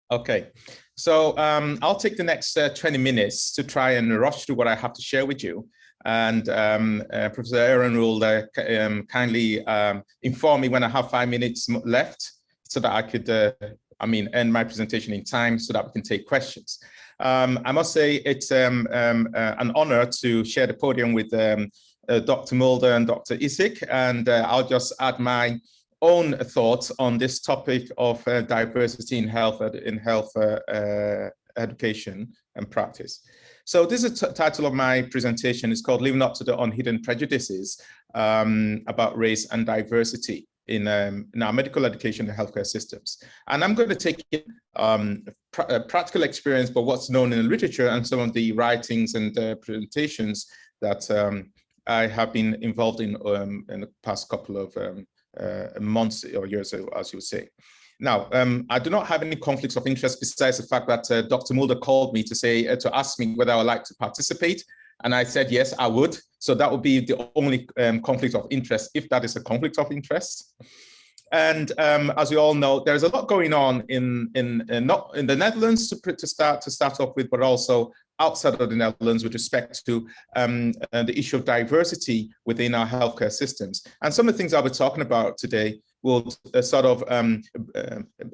Okay, so I'll take the next 20 minutes to try and rush through what I have to share with you. And Professor Aaron will kindly inform me when I have 5 minutes left so that I could, end my presentation in time so that we can take questions. I must say it's an honor to share the podium with Dr. Mulder and Dr. Isik, and I'll just add my own thoughts on this topic of diversity in health education and practice. So this is the title of my presentation. It's called Living Up to the Unhidden Prejudices about Race and Diversity in our medical education and healthcare systems. And I'm going to take practical experience, but what's known in the literature and some of the writings and presentations that I have been involved in the past couple of months or years, as you would say. Now, I do not have any conflicts of interest besides the fact that Dr. Mulder called me to ask me whether I would like to participate. And I said, yes, I would. So that would be the only conflict of interest, if that is a conflict of interest. And as we all know, there's a lot going on not in the Netherlands to start off with, but also outside of the Netherlands with respect to the issue of diversity within our healthcare systems. And some of the things I'll be talking about today will sort of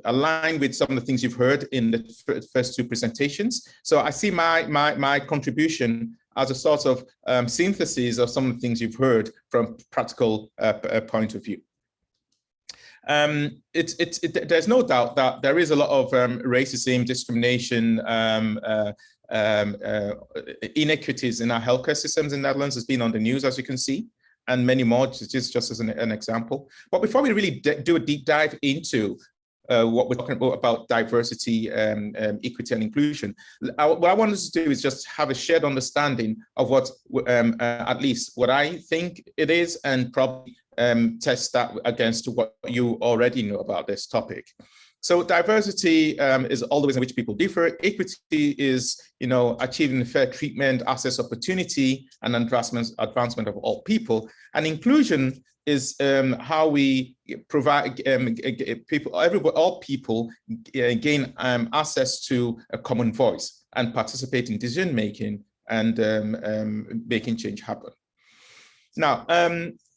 align with some of the things you've heard in the first two presentations. So I see my contribution as a sort of synthesis of some of the things you've heard from a practical point of view. There's no doubt that there is a lot of racism, discrimination, inequities in our healthcare systems in the Netherlands. Has been on the news, as you can see, and many more, just as an example. But before we really do a deep dive into what we're talking about diversity, equity, and inclusion, what I want us to do is just have a shared understanding of what, at least what I think it is, and probably test that against what you already know about this topic. So diversity is all the ways in which people differ. Equity is, achieving fair treatment, access, opportunity, and advancement of all people. And inclusion is how we provide all people gain access to a common voice and participate in decision making and making change happen. Now,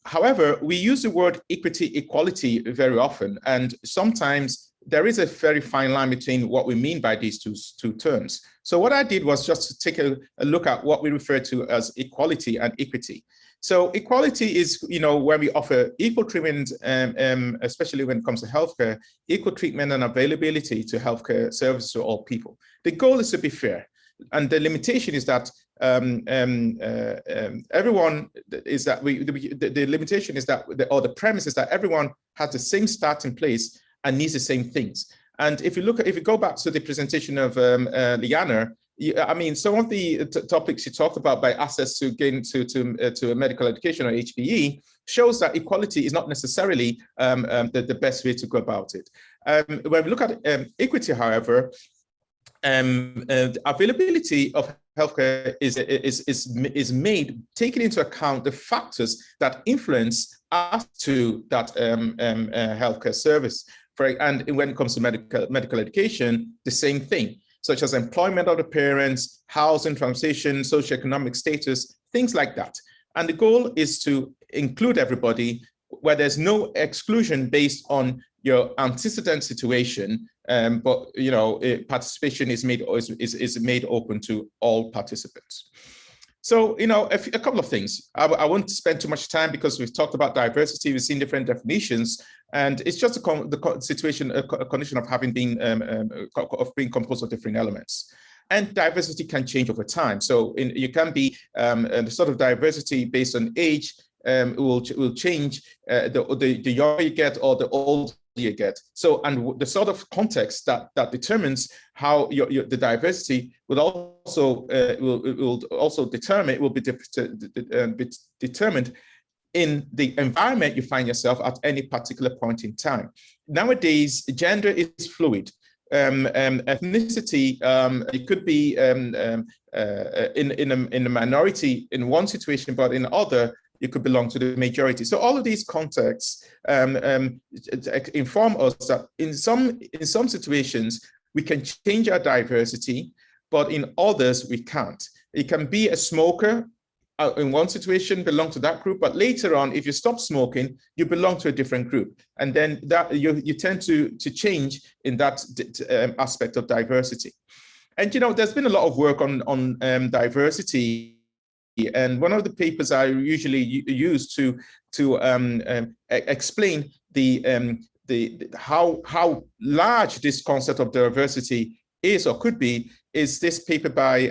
however, we use the word equity, equality very often, and sometimes there is a very fine line between what we mean by these two terms. So what I did was just to take a look at what we refer to as equality and equity. So equality is, where we offer equal treatment, especially when it comes to healthcare, equal treatment and availability to healthcare services to all people. The goal is to be fair, and the limitation is that everyone is that the limitation is that, or the premise is that everyone has the same starting place and needs the same things. And if you go back to the presentation of Liana, some of the topics you talked about by access to gain to medical education or HPE shows that equality is not necessarily the best way to go about it. When we look at equity, however, availability of healthcare is made taking into account the factors that influence us to that healthcare service. And when it comes to medical education, the same thing, such as employment of the parents, housing, transportation, socioeconomic status, things like that. And the goal is to include everybody where there's no exclusion based on your antecedent situation, but participation is made open to all participants. So, a couple of things. I won't spend too much time because we've talked about diversity, we've seen different definitions, and it's just the situation, a condition of having being composed of different elements. And diversity can change over time. So you can be the sort of diversity based on age will change the younger you get or the older you get. So, and the sort of context that determines how the diversity will be determined in the environment you find yourself at any particular point in time. Nowadays, gender is fluid. Ethnicity, it could be in a minority in one situation, but in other, you could belong to the majority. So all of these contexts inform us that in some situations, we can change our diversity, but in others, we can't. It can be a smoker in one situation, belong to that group, but later on, if you stop smoking, you belong to a different group. And then that you tend to change in that aspect of diversity. And, you know, there's been a lot of work on diversity. And one of the papers I usually use to explain how large this concept of diversity is or could be is this paper by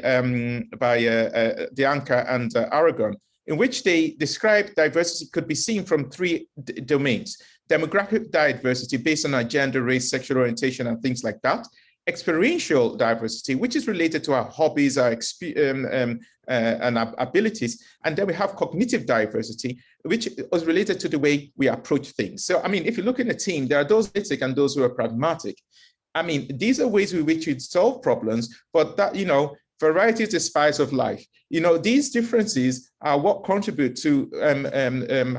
Dianca and Aragon, in which they describe diversity could be seen from three domains: demographic diversity based on our gender, race, sexual orientation, and things like that; experiential diversity, which is related to our hobbies, our and our abilities; and then we have cognitive diversity, which is related to the way we approach things. So, I mean, if you look in a team, there are those analytic and those who are pragmatic. I mean, these are ways in which you solve problems, but that, you know, variety is the spice of life. You know, these differences are what contribute to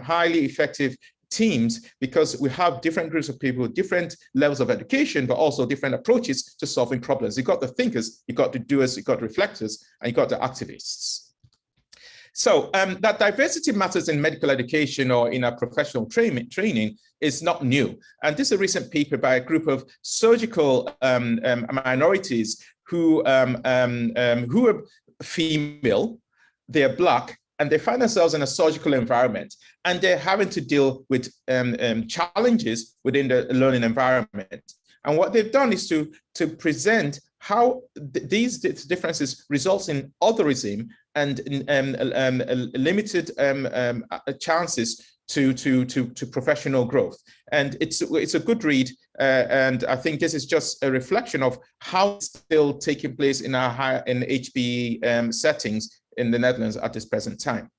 highly effective teams, because we have different groups of people, different levels of education, but also different approaches to solving problems. You've got the thinkers, you've got the doers, you've got reflectors, and you've got the activists. So that diversity matters in medical education or in our professional training is not new. And this is a recent paper by a group of surgical minorities who are female, they're Black, and they find themselves in a surgical environment, and they're having to deal with challenges within the learning environment. And what they've done is to present how these differences result in otherism and limited chances to professional growth. And it's a good read, and I think this is just a reflection of how it's still taking place in our HBE settings in the Netherlands at this present time.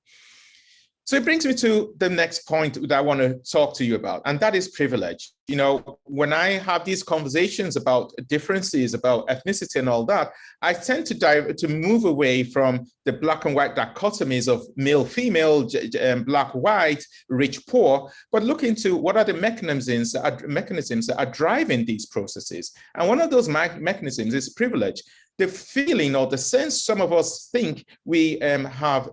So it brings me to the next point that I want to talk to you about, and that is privilege. You know, when I have these conversations about differences, about ethnicity and all that, I tend to move away from the black and white dichotomies of male, female, black, white, rich, poor, but look into what are the mechanisms that are driving these processes. And one of those mechanisms is privilege. The feeling or the sense some of us think we have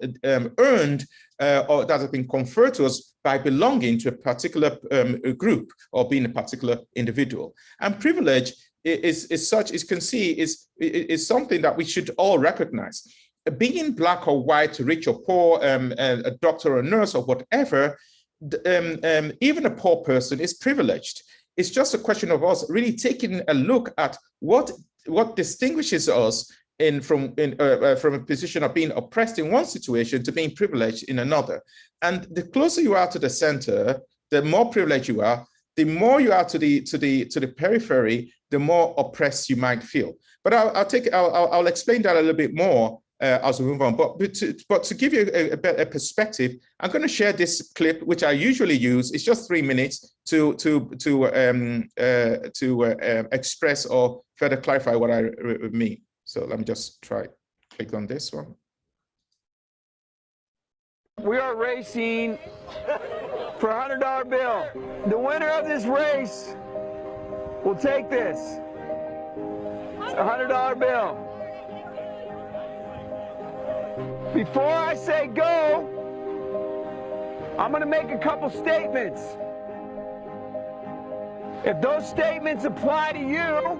earned or that has been conferred to us by belonging to a particular group or being a particular individual. And privilege is such, as you can see, is something that we should all recognize. Being black or white, rich or poor, a doctor or a nurse or whatever, even a poor person is privileged. It's just a question of us really taking a look at what distinguishes us from a position of being oppressed in one situation to being privileged in another. And the closer you are to the center, the more privileged you are. The more you are to the periphery, the more oppressed you might feel. But I'll explain that a little bit more as we move on. But to give you a perspective, I'm going to share this clip, which I usually use. It's just 3 minutes to express or further clarify what I mean. So let me just click on this one. We are racing for a $100 bill. The winner of this race will take this. It's a $100 bill. Before I say go, I'm going to make a couple statements. If those statements apply to you,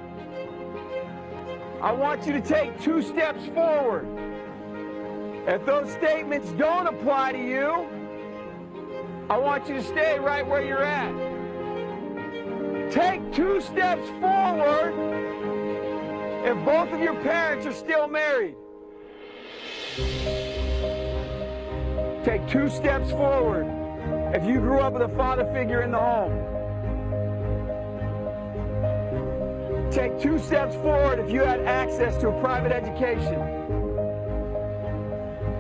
I want you to take 2 steps forward. If those statements don't apply to you, I want you to stay right where you're at. Take 2 steps forward if both of your parents are still married. Take 2 steps forward if you grew up with a father figure in the home. Take 2 steps forward if you had access to a private education.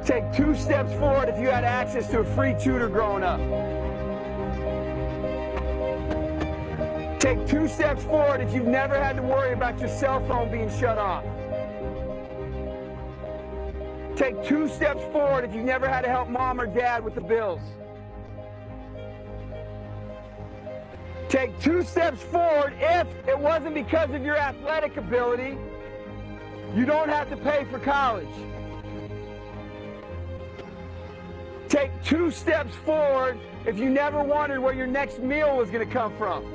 Take 2 steps forward if you had access to a free tutor growing up. Take 2 steps forward if you've never had to worry about your cell phone being shut off. Take 2 steps forward if you've never had to help mom or dad with the bills. Take 2 steps forward. If it wasn't because of your athletic ability, you don't have to pay for college. Take 2 steps forward if you never wondered where your next meal was going to come from.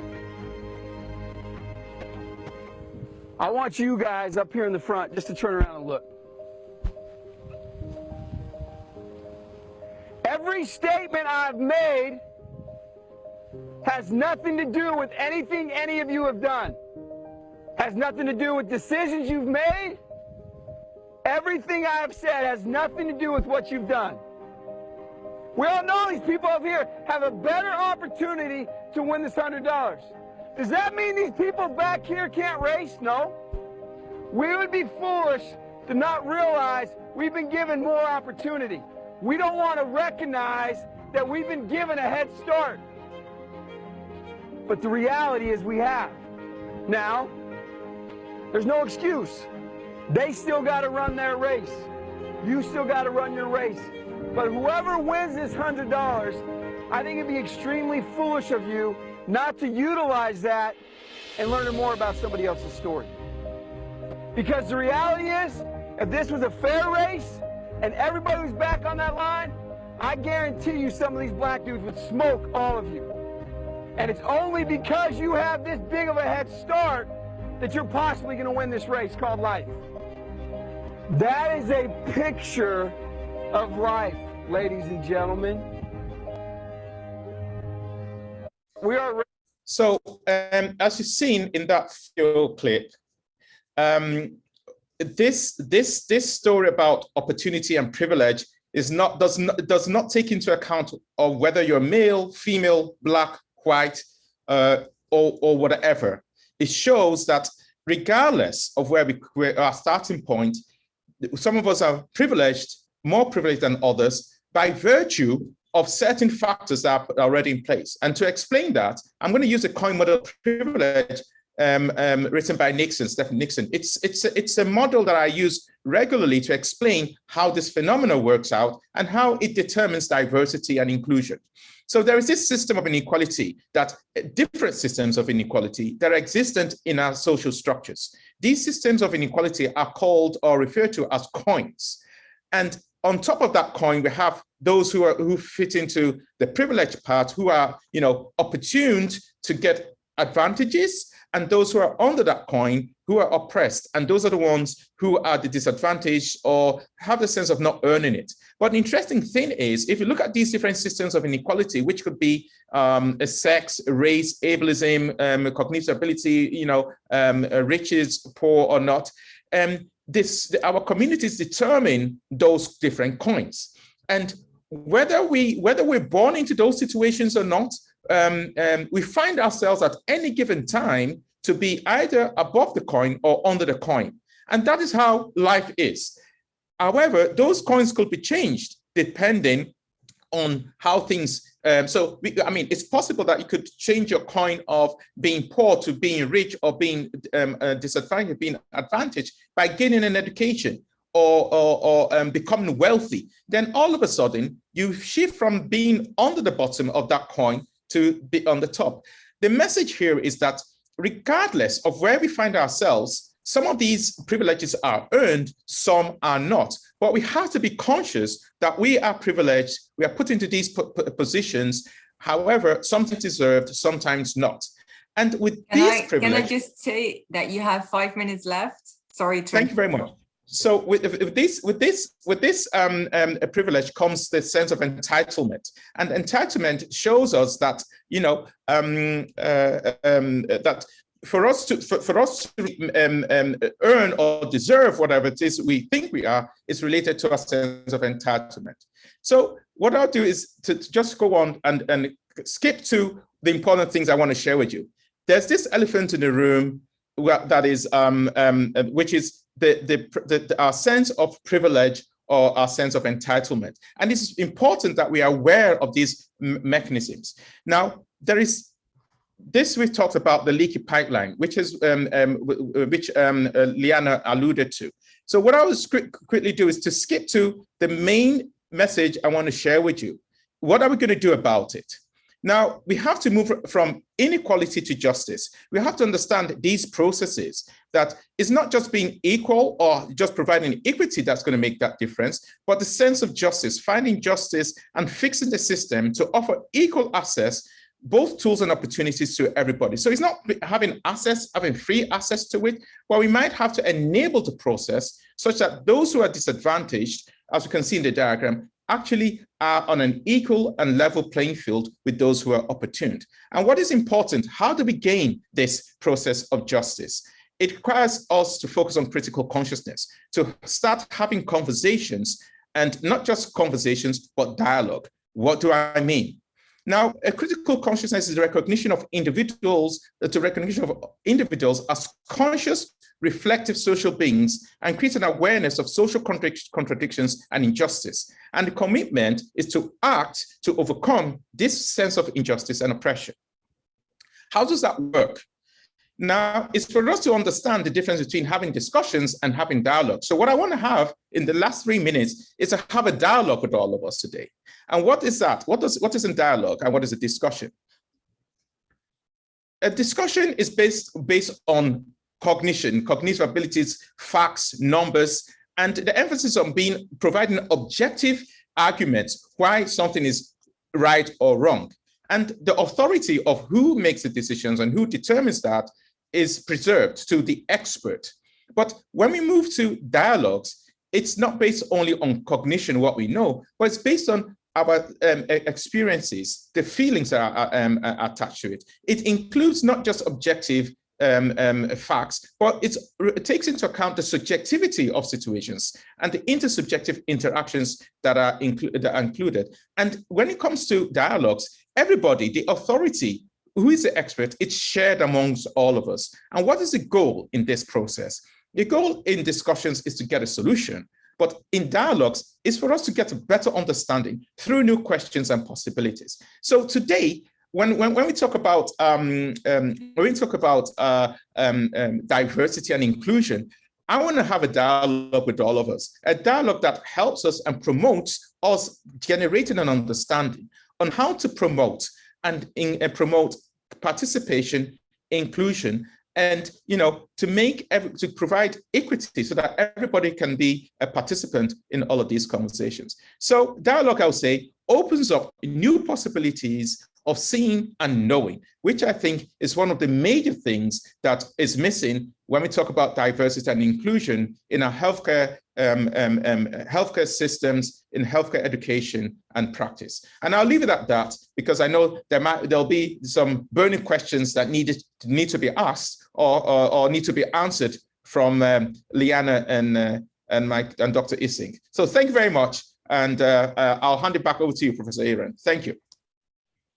I want you guys up here in the front just to turn around and look. Every statement I've made has nothing to do with anything any of you have done. Has nothing to do with decisions you've made. Everything I have said has nothing to do with what you've done. We all know these people up here have a better opportunity to win this $100. Does that mean these people back here can't race? No. We would be foolish to not realize we've been given more opportunity. We don't want to recognize that we've been given a head start. But the reality is we have. Now, there's no excuse. They still got to run their race. You still got to run your race. But whoever wins this $100, I think it'd be extremely foolish of you not to utilize that and learn more about somebody else's story. Because the reality is, if this was a fair race and everybody was back on that line, I guarantee you some of these black dudes would smoke all of you. And it's only because you have this big of a head start that you're possibly going to win this race called life. That is a picture of life, ladies and gentlemen. We are. So, as you've seen in that video clip, this story about opportunity and privilege does not take into account of whether you're male, female, black, white, or whatever. It shows that regardless of where our starting point, some of us are privileged, more privileged than others, by virtue of certain factors that are already in place. And to explain that, I'm going to use a coin model of privilege written by Stephen Nixon. It's a model that I use regularly to explain how this phenomenon works out and how it determines diversity and inclusion. So there is this system of inequality, different systems of inequality that are existent in our social structures. These systems of inequality are called or referred to as coins. And on top of that coin, we have those who fit into the privileged part, who are, opportuned to get advantages, and those who are under that coin, who are oppressed. And those are the ones who are the disadvantaged or have the sense of not earning it. But the interesting thing is, if you look at these different systems of inequality, which could be sex, race, ableism, cognitive ability, riches, poor or not, our communities determine those different coins. And whether we're born into those situations or not, we find ourselves at any given time to be either above the coin or under the coin. And that is how life is. However, those coins could be changed depending on how things, it's possible that you could change your coin of being poor to being rich or being disadvantaged, being advantaged by gaining an education or becoming wealthy. Then all of a sudden, you shift from being under the bottom of that coin to be on the top. The message here is that regardless of where we find ourselves, some of these privileges are earned, some are not. But we have to be conscious that we are privileged, we are put into these positions, however, sometimes deserved, sometimes not. And with these privileges— Can I just say that you have 5 minutes left? Sorry. Thank you very much. So with this privilege comes the sense of entitlement, and entitlement shows us that that for us to earn or deserve whatever it is we think we are is related to a sense of entitlement. So what I'll do is to just go on and skip to the important things I want to share with you. There's this elephant in the room that is which is our sense of privilege or our sense of entitlement. And it's important that we are aware of these mechanisms. Now, there is this, we talked about the leaky pipeline, which Liana alluded to. So what I will quickly do is to skip to the main message I want to share with you. What are we going to do about it? Now, we have to move from inequality to justice. We have to understand these processes, that it's not just being equal or just providing equity that's going to make that difference, but the sense of justice, finding justice and fixing the system to offer equal access, both tools and opportunities to everybody. So it's not having free access to it, but we might have to enable the process such that those who are disadvantaged, as you can see in the diagram, actually are on an equal and level playing field with those who are opportuned. And what is important, how do we gain this process of justice? It requires us to focus on critical consciousness, to start having conversations, and not just conversations, but dialogue. What do I mean? Now, a critical consciousness is the recognition of individuals, as conscious, reflective social beings, and create an awareness of social contradictions and injustice. And the commitment is to act to overcome this sense of injustice and oppression. How does that work? Now, it's for us to understand the difference between having discussions and having dialogue. So what I want to have in the last 3 minutes is to have a dialogue with all of us today. And what is that? What is in dialogue and what is a discussion? A discussion is based on cognition, cognitive abilities, facts, numbers, and the emphasis on providing objective arguments why something is right or wrong. And the authority of who makes the decisions and who determines that is preserved to the expert. But when we move to dialogues, it's not based only on cognition, what we know, but it's based on our experiences, the feelings that are attached to it. It includes not just objective facts, but it takes into account the subjectivity of situations and the intersubjective interactions that are included. And when it comes to dialogues, everybody, the authority, who is the expert, it's shared amongst all of us. And what is the goal in this process? The goal in discussions is to get a solution, but in dialogues is for us to get a better understanding through new questions and possibilities. So today, when we talk about diversity and inclusion, I want to have a dialogue with all of us, a dialogue that helps us and promotes us generating an understanding on how to promote and promote participation, inclusion, and to provide equity so that everybody can be a participant in all of these conversations. So dialogue, I would say, opens up new possibilities of seeing and knowing, which I think is one of the major things that is missing when we talk about diversity and inclusion in our healthcare systems, in healthcare education and practice. And I'll leave it at that because I know there'll be some burning questions that need to be asked or need to be answered from Liana and Dr. Ising. So thank you very much, and I'll hand it back over to you, Professor Aaron. Thank you.